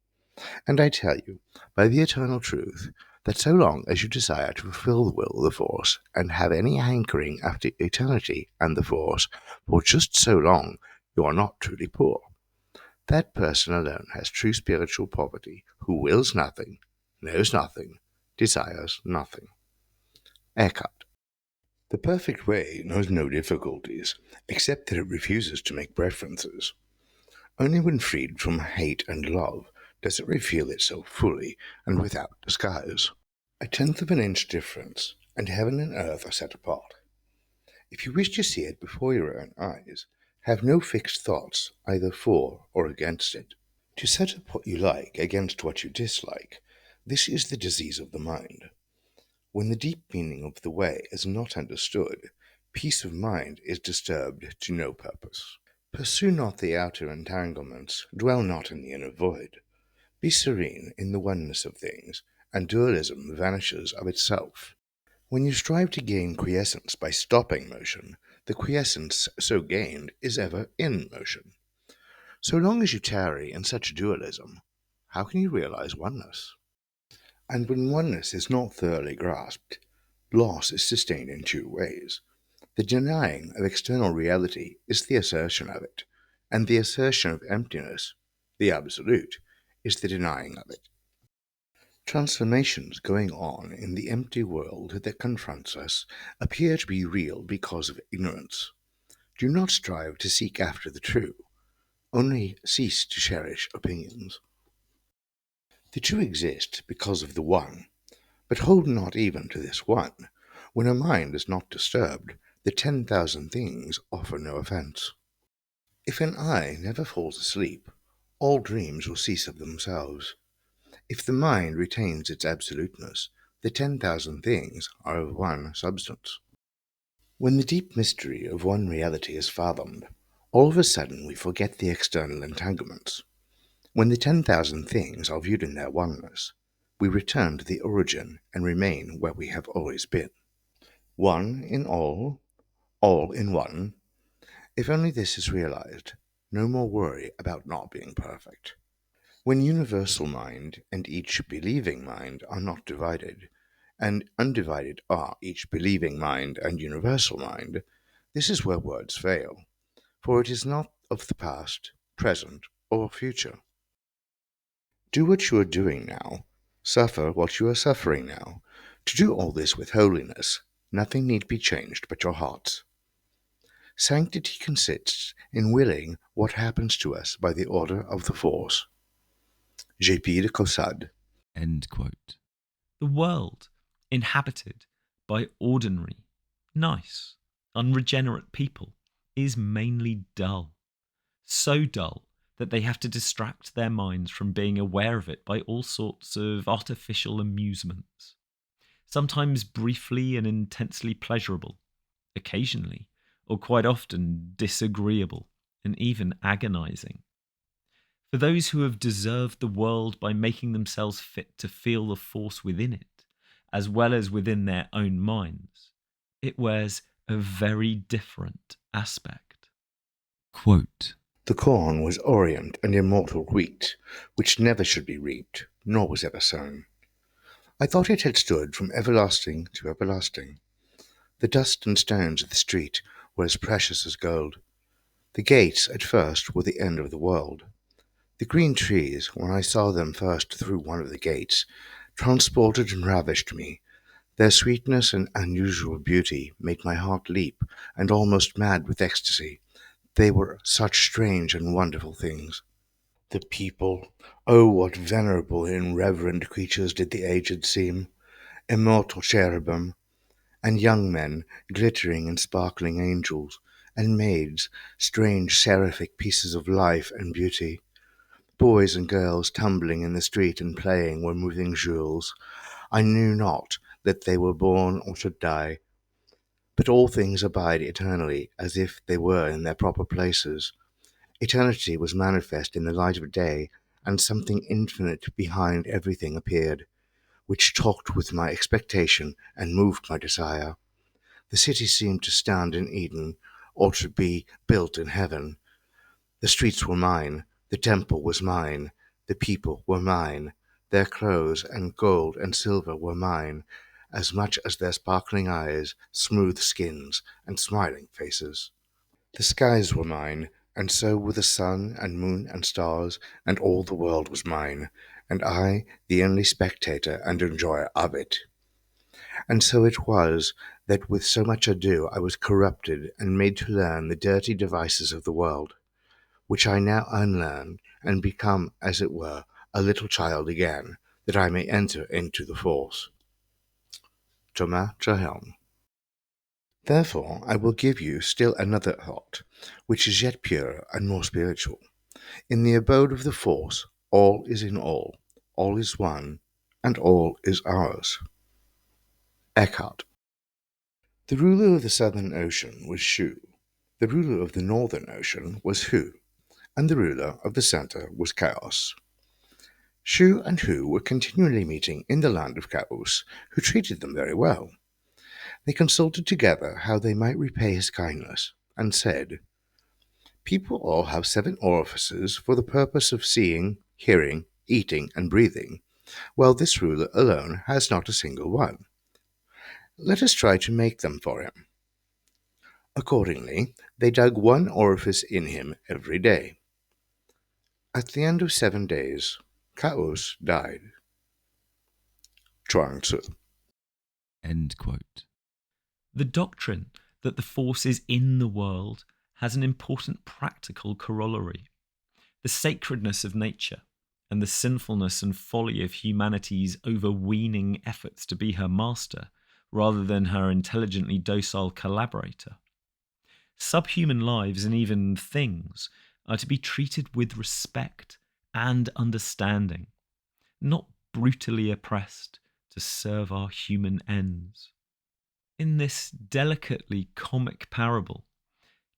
And I tell you, by the eternal truth, that so long as you desire to fulfill the will of the Force and have any hankering after eternity and the Force, for just so long you are not truly poor. That person alone has true spiritual poverty, who wills nothing, knows nothing, desires nothing. Eckhart. The perfect way knows no difficulties, except that it refuses to make preferences. Only when freed from hate and love does it reveal itself fully and without disguise. 1/10 of an inch difference, and heaven and earth are set apart. If you wish to see it before your own eyes, have no fixed thoughts either for or against it. To set up what you like against what you dislike, this is the disease of the mind. When the deep meaning of the way is not understood, peace of mind is disturbed to no purpose. Pursue not the outer entanglements, dwell not in the inner void. Be serene in the oneness of things, and dualism vanishes of itself. When you strive to gain quiescence by stopping motion, the quiescence so gained is ever in motion. So long as you tarry in such dualism, how can you realize oneness? And when oneness is not thoroughly grasped, loss is sustained in two ways. The denying of external reality is the assertion of it, and the assertion of emptiness, the absolute, is the denying of it. Transformations going on in the empty world that confronts us appear to be real because of ignorance. Do not strive to seek after the true, only cease to cherish opinions. The true exists because of the one, but hold not even to this one. When a mind is not disturbed, the 10,000 things offer no offence. If an eye never falls asleep, all dreams will cease of themselves. If the mind retains its absoluteness, the 10,000 things are of one substance. When the deep mystery of one reality is fathomed, all of a sudden we forget the external entanglements. When the 10,000 things are viewed in their oneness, we return to the origin and remain where we have always been. One in all in one. If only this is realized, no more worry about not being perfect. When universal mind and each believing mind are not divided, and undivided are each believing mind and universal mind, this is where words fail, for it is not of the past, present, or future. Do what you are doing now, suffer what you are suffering now. To do all this with holiness, nothing need be changed but your hearts. Sanctity consists in willing what happens to us by the order of the force. J.P. de Caussade. End quote. The world, inhabited by ordinary, nice, unregenerate people, is mainly dull. So dull that they have to distract their minds from being aware of it by all sorts of artificial amusements. Sometimes briefly and intensely pleasurable, occasionally, or quite often disagreeable and even agonizing. For those who have deserved the world by making themselves fit to feel the force within it, as well as within their own minds, it wears a very different aspect. Quote, The corn was orient and immortal wheat, which never should be reaped, nor was ever sown. I thought it had stood from everlasting to everlasting. The dust and stones of the street were as precious as gold. The gates at first were the end of the world. The green trees, when I saw them first through one of the gates, transported and ravished me. Their sweetness and unusual beauty made my heart leap, and almost mad with ecstasy. They were such strange and wonderful things. The people, oh, what venerable and reverend creatures did the aged seem, immortal cherubim, and young men, glittering and sparkling angels, and maids, strange seraphic pieces of life and beauty. Boys and girls tumbling in the street and playing were moving jewels. I knew not that they were born or should die, but all things abide eternally as if they were in their proper places. Eternity was manifest in the light of day, and something infinite behind everything appeared, which talked with my expectation and moved my desire. The city seemed to stand in Eden, or to be built in heaven. The streets were mine, the temple was mine, the people were mine, their clothes and gold and silver were mine, as much as their sparkling eyes, smooth skins, and smiling faces. The skies were mine, and so were the sun and moon and stars, and all the world was mine, and I the only spectator and enjoyer of it. And so it was that with so much ado I was corrupted and made to learn the dirty devices of the world, which I now unlearn and become, as it were, a little child again, that I may enter into the force. Thomas Trahelm. Therefore I will give you still another thought, which is yet purer and more spiritual. In the abode of the force, all is in all is one, and all is ours. Eckhart. The ruler of the Southern Ocean was Shu, the ruler of the Northern Ocean was Hu, and the ruler of the center was Chaos. Shu and Hu were continually meeting in the land of Chaos, who treated them very well. They consulted together how they might repay his kindness, and said, "People all have 7 orifices for the purpose of seeing, hearing, eating, and breathing, while this ruler alone has not a single one. Let us try to make them for him." Accordingly, they dug 1 orifice in him every day. At the end of 7 days, Chaos died. Chuang Tzu. End quote. The doctrine that the force is in the world has an important practical corollary. The sacredness of nature and the sinfulness and folly of humanity's overweening efforts to be her master rather than her intelligently docile collaborator. Subhuman lives and even things are to be treated with respect and understanding, not brutally oppressed to serve our human ends. In this delicately comic parable,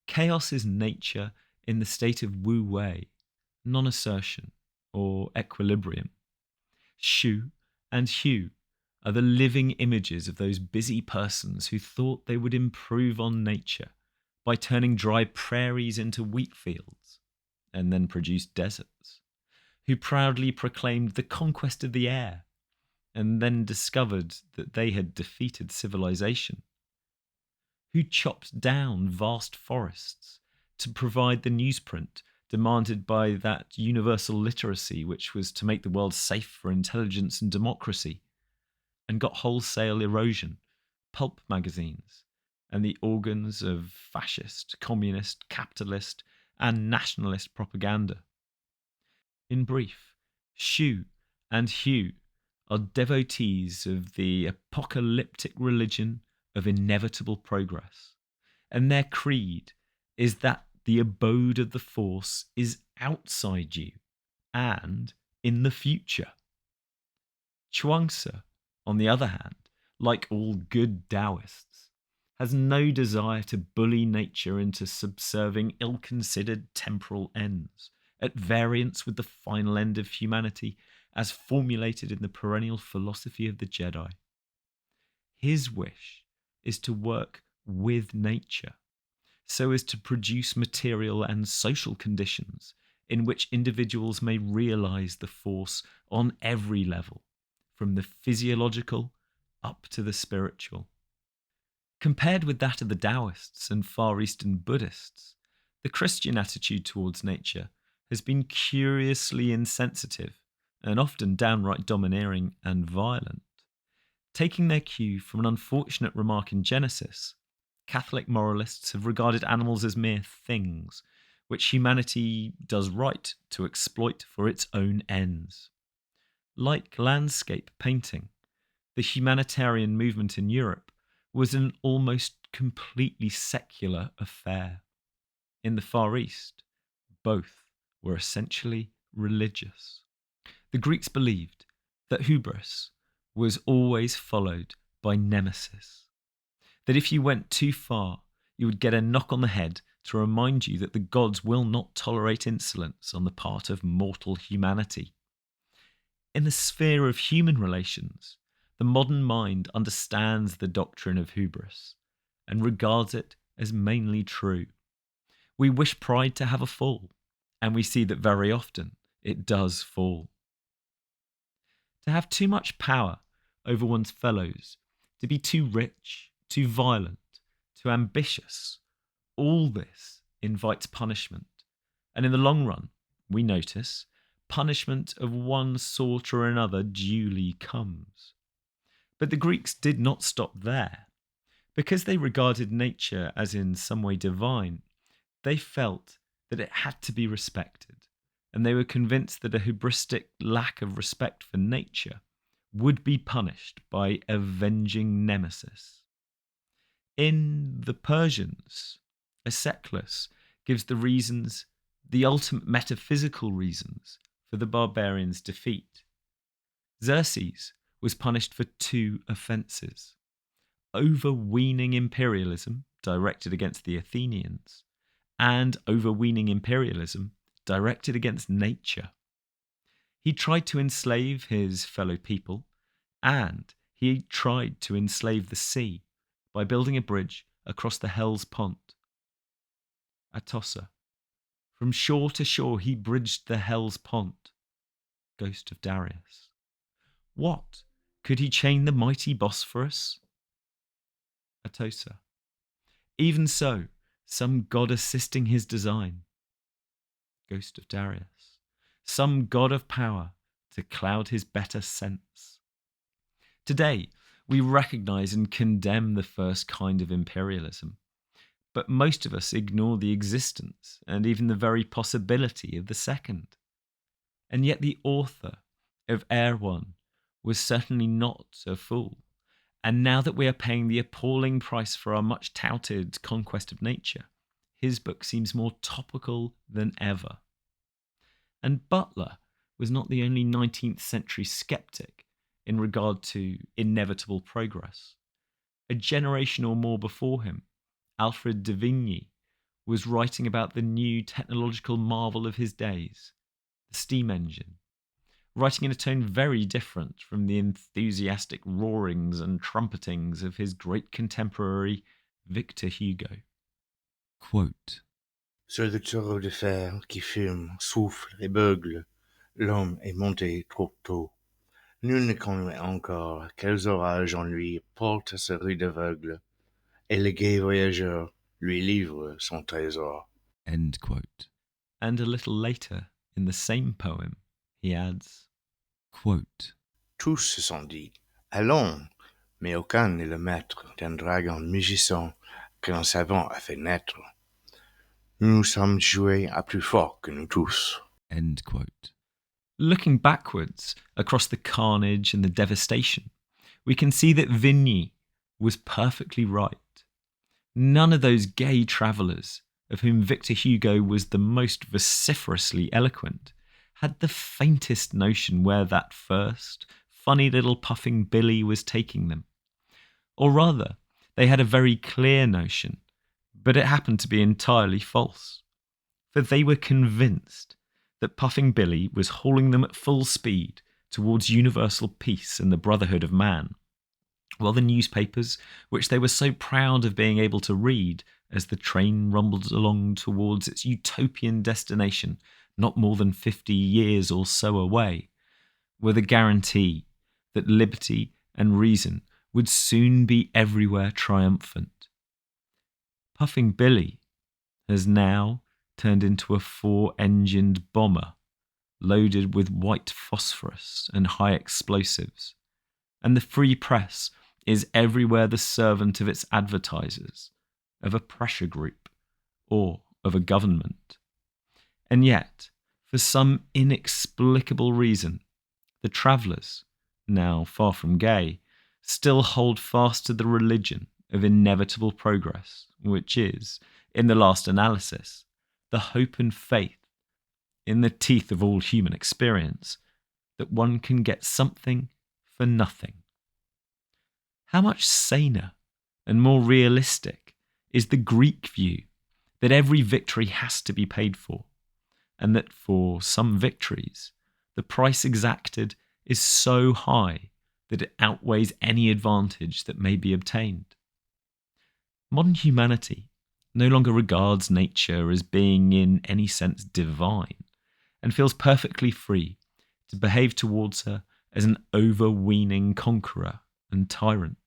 chaos is nature in the state of wu-wei, non-assertion, or equilibrium. Shu and Hu are the living images of those busy persons who thought they would improve on nature by turning dry prairies into wheat fields and then produced deserts, who proudly proclaimed the conquest of the air and then discovered that they had defeated civilization, who chopped down vast forests to provide the newsprint demanded by that universal literacy which was to make the world safe for intelligence and democracy, and got wholesale erosion, pulp magazines, and the organs of fascist, communist, capitalist, and nationalist propaganda. In brief, Shu and Hu are devotees of the apocalyptic religion of inevitable progress, and their creed is that the abode of the force is outside you and in the future. Chuang-Tzu, on the other hand, like all good Taoists, has no desire to bully nature into subserving ill-considered temporal ends, at variance with the final end of humanity as formulated in the perennial philosophy of the Jedi. His wish is to work with nature, so as to produce material and social conditions in which individuals may realize the force on every level, from the physiological up to the spiritual. Compared with that of the Taoists and Far Eastern Buddhists, the Christian attitude towards nature has been curiously insensitive and often downright domineering and violent. Taking their cue from an unfortunate remark in Genesis, Catholic moralists have regarded animals as mere things, which humanity does right to exploit for its own ends. Like landscape painting, the humanitarian movement in Europe was an almost completely secular affair. In the Far East, both were essentially religious. The Greeks believed that hubris was always followed by nemesis, that if you went too far, you would get a knock on the head to remind you that the gods will not tolerate insolence on the part of mortal humanity. In the sphere of human relations, the modern mind understands the doctrine of hubris and regards it as mainly true. We wish pride to have a fall, and we see that very often it does fall. To have too much power over one's fellows, to be too rich, too violent, too ambitious, all this invites punishment. And in the long run, we notice, punishment of one sort or another duly comes. But the Greeks did not stop there. Because they regarded nature as in some way divine, they felt that it had to be respected, and they were convinced that a hubristic lack of respect for nature would be punished by avenging nemesis. In the Persians, Aeschylus gives the reasons, the ultimate metaphysical reasons, for the barbarians' defeat. Xerxes was punished for 2 offences: overweening imperialism directed against the Athenians, and overweening imperialism directed against nature. He tried to enslave his fellow people, and he tried to enslave the sea by building a bridge across the Hell's Pont. Atossa. From shore to shore he bridged the Hell's Pont. Ghost of Darius. What? Could he chain the mighty Bosphorus? Atossa. Even so, some god assisting his design. Ghost of Darius. Some god of power to cloud his better sense. Today, we recognize and condemn the first kind of imperialism, but most of us ignore the existence and even the very possibility of the second. And yet the author of Erewhon was certainly not a fool. And now that we are paying the appalling price for our much touted conquest of nature, his book seems more topical than ever. And Butler was not the only 19th century skeptic in regard to inevitable progress. A generation or more before him, Alfred de Vigny, was writing about the new technological marvel of his days, the steam engine, writing in a tone very different from the enthusiastic roarings and trumpetings of his great contemporary Victor Hugo. Quote, Sur le taureau de fer qui fume, souffle et beugle, l'homme est monté trop tôt. Nul ne connaît encore quels orages en lui porte ce rude aveugle, et le gai voyageur lui livre son trésor. End quote. And a little later, in the same poem, he adds, quote, Tous se sont dit, allons, mais aucun n'est le maître d'un dragon mugissant qu'un savant a fait naître. Nous nous sommes joués à plus fort que nous tous. End quote. Looking backwards across the carnage and the devastation, we can see that Vigny was perfectly right. None of those gay travellers, of whom Victor Hugo was the most vociferously eloquent, had the faintest notion where that first, funny little puffing Billy was taking them. Or rather, they had a very clear notion, but it happened to be entirely false. For they were convinced that Puffing Billy was hauling them at full speed towards universal peace and the brotherhood of man, while the newspapers, which they were so proud of being able to read as the train rumbled along towards its utopian destination not more than 50 years or so away, were the guarantee that liberty and reason would soon be everywhere triumphant. Puffing Billy has now turned into a 4-engined bomber loaded with white phosphorus and high explosives, and the free press is everywhere the servant of its advertisers, of a pressure group, or of a government. And yet, for some inexplicable reason, the travellers, now far from gay, still hold fast to the religion of inevitable progress, which is, in the last analysis, the hope and faith, in the teeth of all human experience, that one can get something for nothing. How much saner and more realistic is the Greek view that every victory has to be paid for, and that for some victories, the price exacted is so high that it outweighs any advantage that may be obtained. Modern humanity no longer regards nature as being in any sense divine, and feels perfectly free to behave towards her as an overweening conqueror and tyrant.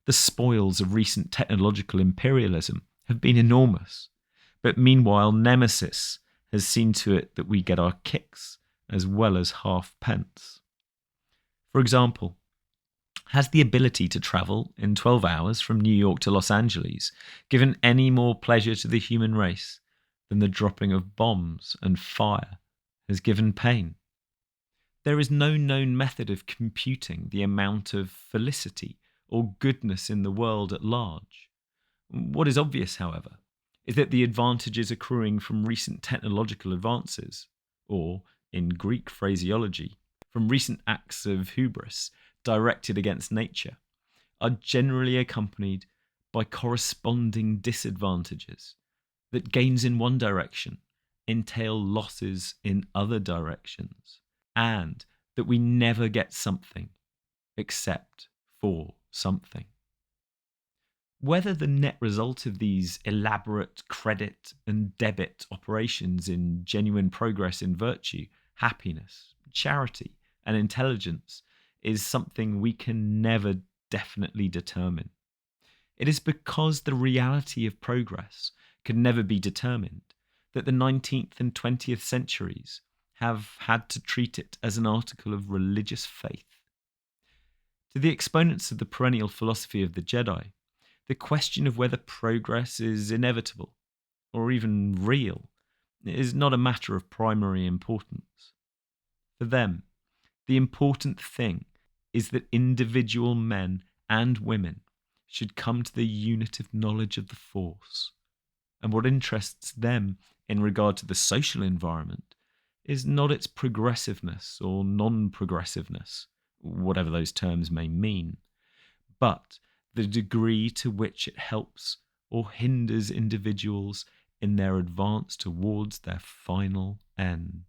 The spoils of recent technological imperialism have been enormous, but meanwhile Nemesis has seen to it that we get our kicks as well as halfpence. For example, has the ability to travel in 12 hours from New York to Los Angeles given any more pleasure to the human race than the dropping of bombs and fire has given pain? There is no known method of computing the amount of felicity or goodness in the world at large. What is obvious, however, is that the advantages accruing from recent technological advances, or, in Greek phraseology, from recent acts of hubris directed against nature, are generally accompanied by corresponding disadvantages that gains in one direction entail losses in other directions, and that we never get something except for something. Whether the net result of these elaborate credit and debit operations in genuine progress in virtue, happiness, charity, and intelligence is something we can never definitely determine. It is because the reality of progress can never be determined that the 19th and 20th centuries have had to treat it as an article of religious faith. To the exponents of the perennial philosophy of the Jedi, the question of whether progress is inevitable or even real is not a matter of primary importance. For them, the important thing is that individual men and women should come to the unit of knowledge of the Force. And what interests them in regard to the social environment is not its progressiveness or non-progressiveness, whatever those terms may mean, but the degree to which it helps or hinders individuals in their advance towards their final end.